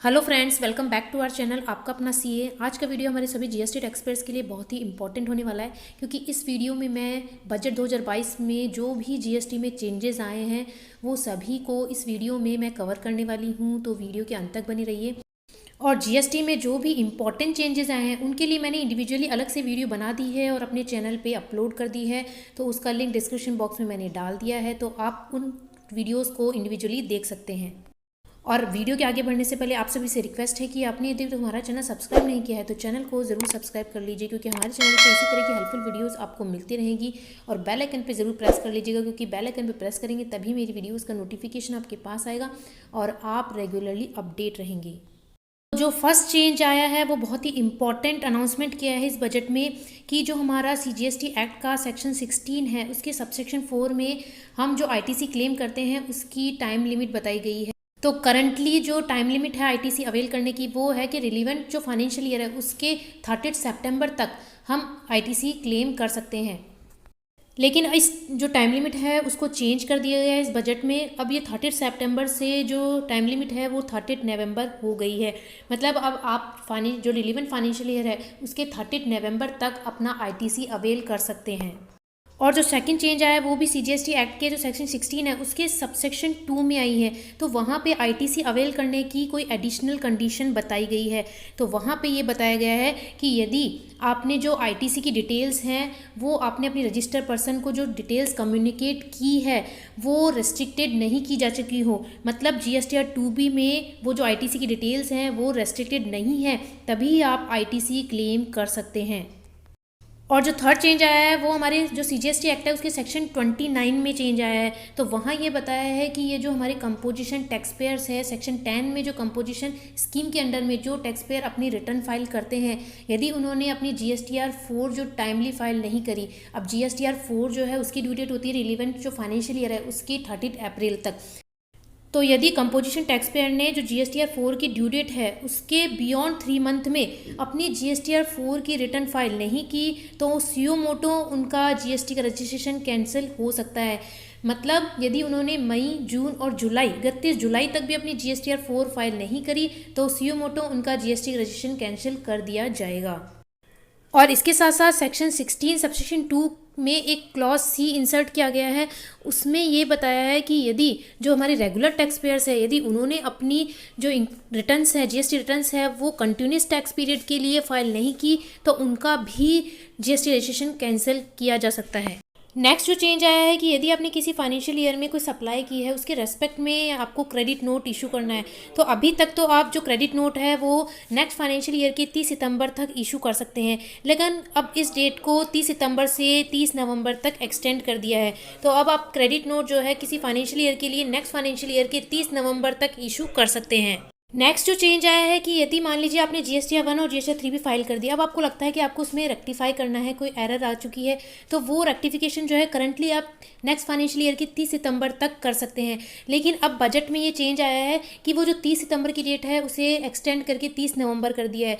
Hello friends, welcome back to our channel. आपका अपना CA. आज का वीडियो हमारे सभी जीएसटी टैक्सपेयर्स के लिए बहुत ही इंपॉर्टेंट होने वाला है, क्योंकि इस वीडियो में मैं बजट 2022 में जो भी जीएसटी में चेंजेस आए हैं वो सभी को इस वीडियो में मैं कवर करने वाली हूँ, तो वीडियो के अंत तक बनी रहिए। और जीएसटी में जो भी इम्पॉर्टेंट चेंजेस आए हैं उनके लिए मैंने इंडिविजुअली अलग से वीडियो बना दी है और अपने चैनल पे अपलोड कर दी है, तो उसका लिंक डिस्क्रिप्शन बॉक्स में मैंने डाल दिया है, तो आप उन वीडियोज़ को इंडिविजुअली देख सकते हैं। और वीडियो के आगे बढ़ने से पहले आप सभी से रिक्वेस्ट है कि आपने यदि तो हमारा चैनल सब्सक्राइब नहीं किया है तो चैनल को ज़रूर सब्सक्राइब कर लीजिए, क्योंकि हमारे चैनल पर इसी तरह की हेल्पफुल वीडियोस आपको मिलती रहेंगी। और बेल आइकन पे ज़रूर प्रेस कर लीजिएगा, क्योंकि बेल आइकन पे प्रेस करेंगे तभी मेरी वीडियोस का नोटिफिकेशन आपके पास आएगा और आप रेगुलरली अपडेट रहेंगे। जो फर्स्ट चेंज आया है वो बहुत ही इम्पॉर्टेंट अनाउंसमेंट किया है इस बजट में, कि जो हमारा सीजीएसटी एक्ट का सेक्शन 16 है उसके सबसेक्शन 4 में हम जो आईटीसी क्लेम करते हैं उसकी टाइम लिमिट बताई गई है। तो करंटली जो टाइम लिमिट है आईटीसी अवेल करने की वो है कि रिलीवेंट जो फाइनेंशियल ईयर है उसके 30 सितंबर तक हम आईटीसी क्लेम कर सकते हैं। लेकिन इस जो टाइम लिमिट है उसको चेंज कर दिया गया है इस बजट में। अब ये 30 सितंबर से जो टाइम लिमिट है वो 30 नवंबर हो गई है। मतलब अब आप जो रिलीवेंट फाइनेंशियल ईयर है उसके 30 नवंबर तक अपना आईटीसी अवेल कर सकते हैं। और जो सेकंड चेंज आया है वो भी सीजीएसटी एक्ट के जो सेक्शन 16 है उसके सबसेक्शन 2 में आई है। तो वहाँ पे आईटीसी अवेल करने की कोई एडिशनल कंडीशन बताई गई है। तो वहाँ पे ये बताया गया है कि यदि आपने जो आईटीसी की डिटेल्स हैं वो आपने अपनी रजिस्टर पर्सन को जो डिटेल्स कम्युनिकेट की है वो रेस्ट्रिक्टेड नहीं की जा चुकी हो, मतलब जीएसटीआर 2B में वो जो आईटीसी की डिटेल्स हैं वो रेस्ट्रिक्टेड नहीं है, तभी आप आईटीसी क्लेम कर सकते हैं। और जो थर्ड चेंज आया है वो हमारे जो सीजीएसटी एक्ट है उसके सेक्शन 29 में चेंज आया है। तो वहाँ ये बताया है कि ये जो हमारे कंपोजिशन टैक्स पेयर्स है, सेक्शन 10 में जो कंपोजिशन स्कीम के अंडर में जो टैक्स पेयर अपनी रिटर्न फाइल करते हैं, यदि उन्होंने अपनी जीएसटीआर 4 जो टाइमली फाइल नहीं करी, अब जीएसटीआर 4 जो है उसकी ड्यू डेट होती है रिलीवेंट जो फाइनेंशियल ईयर है उसकी 30 अप्रैल तक। तो यदि कंपोजिशन टैक्स पेयर ने जो जीएसटीआर 4 की ड्यू डेट है उसके बियॉन्ड 3 मंथ में अपनी जीएसटीआर 4 की रिटर्न फाइल नहीं की तो सुयो मोटो उनका जीएसटी का रजिस्ट्रेशन कैंसिल हो सकता है। मतलब यदि उन्होंने मई, जून और जुलाई 31 जुलाई तक भी अपनी जीएसटीआर 4 फाइल नहीं करी तो सुयो मोटो उनका जीएसटी का रजिस्ट्रेशन कैंसिल कर दिया जाएगा। और इसके साथ साथ सेक्शन 16 सबसेक्शन 2 में एक क्लॉज सी इंसर्ट किया गया है। उसमें ये बताया है कि यदि जो हमारे रेगुलर टैक्स पेयर्स है यदि उन्होंने अपनी जो रिटर्न्स है जीएसटी रिटर्न्स है वो कंटिन्यूस टैक्स पीरियड के लिए फाइल नहीं की तो उनका भी जीएसटी रजिस्ट्रेशन कैंसिल किया जा सकता है। नेक्स्ट जो चेंज आया है कि यदि आपने किसी फाइनेंशियल ईयर में कोई सप्लाई की है उसके रेस्पेक्ट में आपको क्रेडिट नोट इशू करना है। तो अभी तक तो आप जो क्रेडिट नोट है वो नेक्स्ट फाइनेंशियल ईयर के 30 सितंबर तक इशू कर सकते हैं, लेकिन अब इस डेट को 30 सितंबर से 30 नवंबर तक एक्सटेंड कर दिया है। तो अब आप क्रेडिट नोट जो है किसी फाइनेंशियल ईयर के लिए नेक्स्ट फाइनेंशियल ईयर के 30 नवंबर तक इशू कर सकते हैं। नेक्स्ट जो चेंज आया है कि यदि मान लीजिए आपने जीएसटीआर 1 और जीएसटीआर 3 भी फाइल कर दिया, अब आपको लगता है कि आपको उसमें रेक्टिफाई करना है, कोई एरर आ चुकी है, तो वो रेक्टिफिकेशन जो है करंटली आप नेक्स्ट फाइनेंशियल ईयर की 30 सितंबर तक कर सकते हैं। लेकिन अब बजट में ये चेंज आया है कि वो जो 30 सितंबर की डेट है उसे एक्सटेंड करके 30 नवंबर कर दिया है।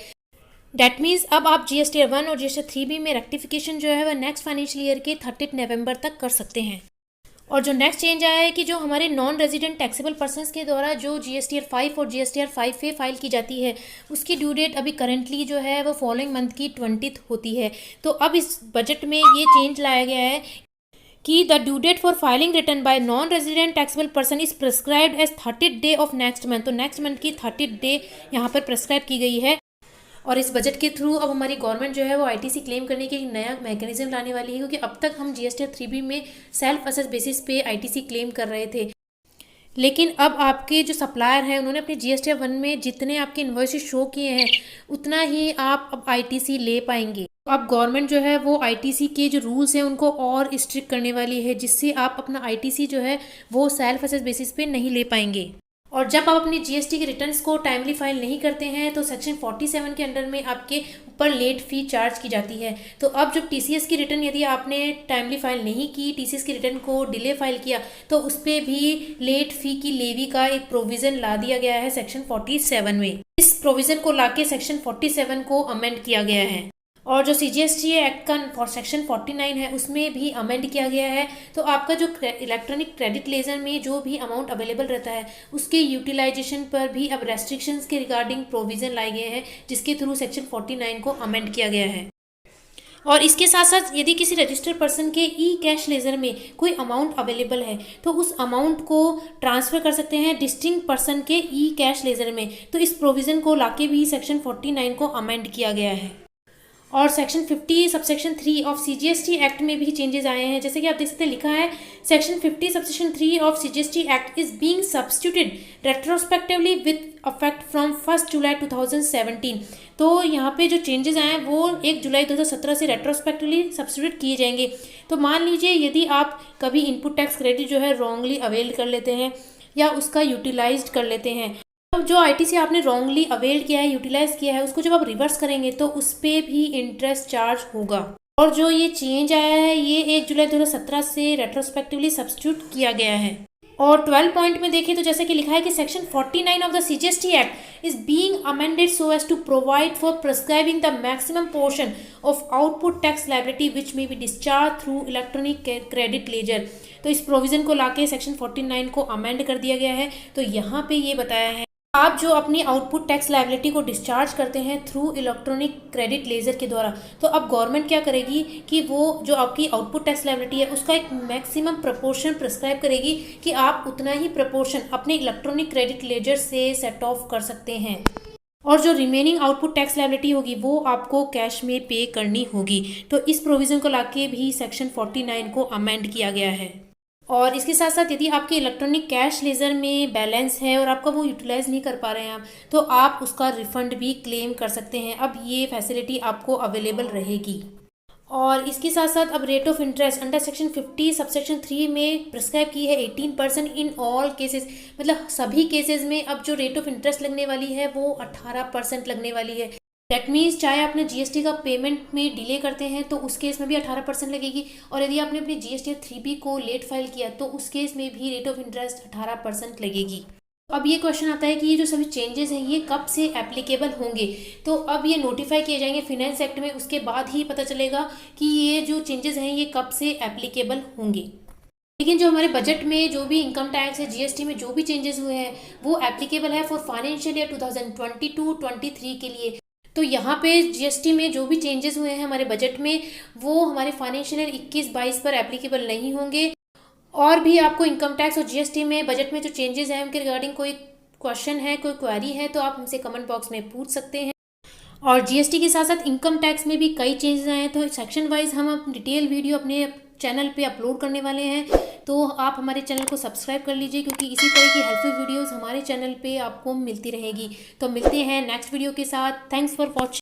डैट मीन्स अब आप जीएसटीआर 1 और जीएसटीआर 3B में रेक्टिफिकेशन जो है वह नेक्स्ट फाइनेंशियल ईयर के 30 नवंबर तक कर सकते हैं। और जो नेक्स्ट चेंज आया है कि जो हमारे नॉन रेजिडेंट टैक्सेबल पर्सनस के द्वारा जो जीएसटीआर 5 और जीएसटीआर 5A फाइल की जाती है उसकी ड्यू डेट अभी करंटली जो है वो फॉलोइंग मंथ की 20 होती है। तो अब इस बजट में ये चेंज लाया गया है कि the due date for filing return by non resident taxable person is prescribed as 30 day of next month. तो नेक्स्ट मंथ की 30 डे यहाँ पर प्रिस्क्राइब की गई है। और इस बजट के थ्रू अब हमारी गवर्नमेंट जो है वो आईटीसी क्लेम करने के एक नया मैकेनिज्म लाने वाली है, क्योंकि अब तक हम जीएसटीआर 3B में सेल्फ असेस बेसिस पे आईटीसी क्लेम कर रहे थे। लेकिन अब आपके जो सप्लायर हैं उन्होंने अपने जीएसटीआर 1 में जितने आपके इनवॉइसेस शो किए हैं उतना ही आप अब आईटीसी ले पाएंगे। अब गवर्नमेंट जो है वो आईटीसी के जो रूल्स हैं उनको और स्ट्रिक्ट करने वाली है, जिससे आप अपना आईटीसी जो है वो सेल्फ असेस बेसिस पे नहीं ले पाएंगे। और जब आप अपनी जीएसटी के रिटर्न्स को टाइमली फाइल नहीं करते हैं तो सेक्शन 47 के अंडर में आपके ऊपर लेट फी चार्ज की जाती है। तो अब जब टीसीएस की रिटर्न यदि आपने टाइमली फाइल नहीं की, टीसीएस की रिटर्न को डिले फाइल किया, तो उस पर भी लेट फी की लेवी का एक प्रोविजन ला दिया गया है सेक्शन 47 में। इस प्रोविजन को लाके सेक्शन 47 को अमेंड किया गया है। और जो CGST एक्ट का फॉर सेक्शन 49 है उसमें भी अमेंड किया गया है। तो आपका जो इलेक्ट्रॉनिक क्रेडिट लेजर में जो भी अमाउंट अवेलेबल रहता है उसके यूटिलाइजेशन पर भी अब रेस्ट्रिक्शंस के रिगार्डिंग प्रोविज़न लाए गए हैं, जिसके थ्रू सेक्शन 49 को अमेंड किया गया है। और इसके साथ साथ यदि किसी रजिस्टर्ड पर्सन के ई कैश लेजर में कोई अमाउंट अवेलेबल है तो उस अमाउंट को ट्रांसफ़र कर सकते हैं डिस्टिंक्ट पर्सन के ई कैश लेजर में। तो इस प्रोविज़न को लाके भी सेक्शन 49 को अमेंड किया गया है। और section 50 subsection 3 of CGST act में भी चेंजेस आए हैं। जैसे कि आप देख सकते हैं, लिखा है section 50 subsection 3 of CGST act is being substituted retrospectively with affect from 1 जुलाई 2017। तो यहाँ पे जो चेंजेस आए हैं वो 1 जुलाई 2017 से रेट्रोस्पेक्टिवली सब्स्टिट्यूट किए जाएंगे। तो मान लीजिए यदि आप कभी इनपुट टैक्स क्रेडिट जो है रॉन्गली अवेल कर लेते हैं या उसका यूटिलाइज कर लेते हैं, जो ITC आपने रॉन्गली अवेल किया है, यूटिलाइज किया है, उसको जब आप रिवर्स करेंगे तो उस पर भी इंटरेस्ट चार्ज होगा। और जो ये चेंज आया है ये 1 जुलाई 2017 से रेट्रोस्पेक्टिवली सब्स्टिट्यूट किया गया है। और 12 पॉइंट में देखें तो जैसे कि लिखा है कि section 49 of the CGST act is being amended so as to provide for prescribing the maximum portion of output tax liability which may be discharge through electronic credit ledger. तो इस प्रोविजन को लाके सेक्शन 49 को amend कर दिया गया है। तो यहाँ पे ये बताया है आप जो अपनी आउटपुट टैक्स लायबिलिटी को डिस्चार्ज करते हैं थ्रू इलेक्ट्रॉनिक क्रेडिट लेजर के द्वारा, तो अब गवर्नमेंट क्या करेगी कि वो जो आपकी आउटपुट टैक्स लायबिलिटी है उसका एक मैक्सिमम प्रपोर्शन प्रिस्क्राइब करेगी कि आप उतना ही प्रपोर्शन अपने इलेक्ट्रॉनिक क्रेडिट लेजर से सेट ऑफ कर सकते हैं। और जो रिमेनिंग आउटपुट टैक्स लायबिलिटी होगी वो आपको कैश में पे करनी होगी। तो इस प्रोविज़न को लाके भी सेक्शन 49 को अमेंड किया गया है। और इसके साथ साथ यदि आपके इलेक्ट्रॉनिक कैश लेजर में बैलेंस है और आपका वो यूटिलाइज नहीं कर पा रहे हैं आप, तो आप उसका रिफंड भी क्लेम कर सकते हैं। अब ये फैसिलिटी आपको अवेलेबल रहेगी। और इसके साथ साथ अब rate of interest under section 50 subsection 3 में प्रिस्क्राइब की है 18% इन ऑल केसेस, मतलब सभी केसेस में अब जो रेट ऑफ इंटरेस्ट लगने वाली है वो 18% लगने वाली है। दैट मीन्स चाहे आपने GST का पेमेंट में डिले करते हैं तो उस केस में भी 18% लगेगी, और यदि आपने अपनी GST 3B को लेट फाइल किया तो उस केस में भी रेट ऑफ इंटरेस्ट 18% लगेगी। अब ये क्वेश्चन आता है कि ये जो सभी चेंजेस हैं ये कब से एप्लीकेबल होंगे। तो अब ये नोटिफाई किए जाएंगे फिनेंस एक्ट में, उसके बाद ही पता चलेगा कि ये जो चेंजेस हैं ये कब से एप्लीकेबल होंगे। लेकिन जो हमारे बजट में जो भी इनकम टैक्स है, GST में जो भी चेंजेस हुए हैं वो एप्लीकेबल है फॉर फाइनेंशियल ईयर 2022-23 के लिए। तो यहाँ पे GST में जो भी चेंजेस हुए हैं हमारे बजट में वो हमारे फाइनेंशियल ईयर 21-22 पर एप्लीकेबल नहीं होंगे। और भी आपको इनकम टैक्स और GST में बजट में जो चेंजेस हैं उनके रिगार्डिंग कोई क्वेश्चन है, कोई क्वेरी है तो आप हमसे कमेंट बॉक्स में पूछ सकते हैं। और GST के साथ साथ इनकम टैक्स में भी कई चेंजेस आए हैं, तो सेक्शन वाइज हम डिटेल वीडियो अपने चैनल पे अपलोड करने वाले हैं। तो आप हमारे चैनल को सब्सक्राइब कर लीजिए क्योंकि इसी तरह की हेल्पफुल वीडियोस हमारे चैनल पे आपको मिलती रहेगी। तो मिलते हैं नेक्स्ट वीडियो के साथ। Thanks for watching.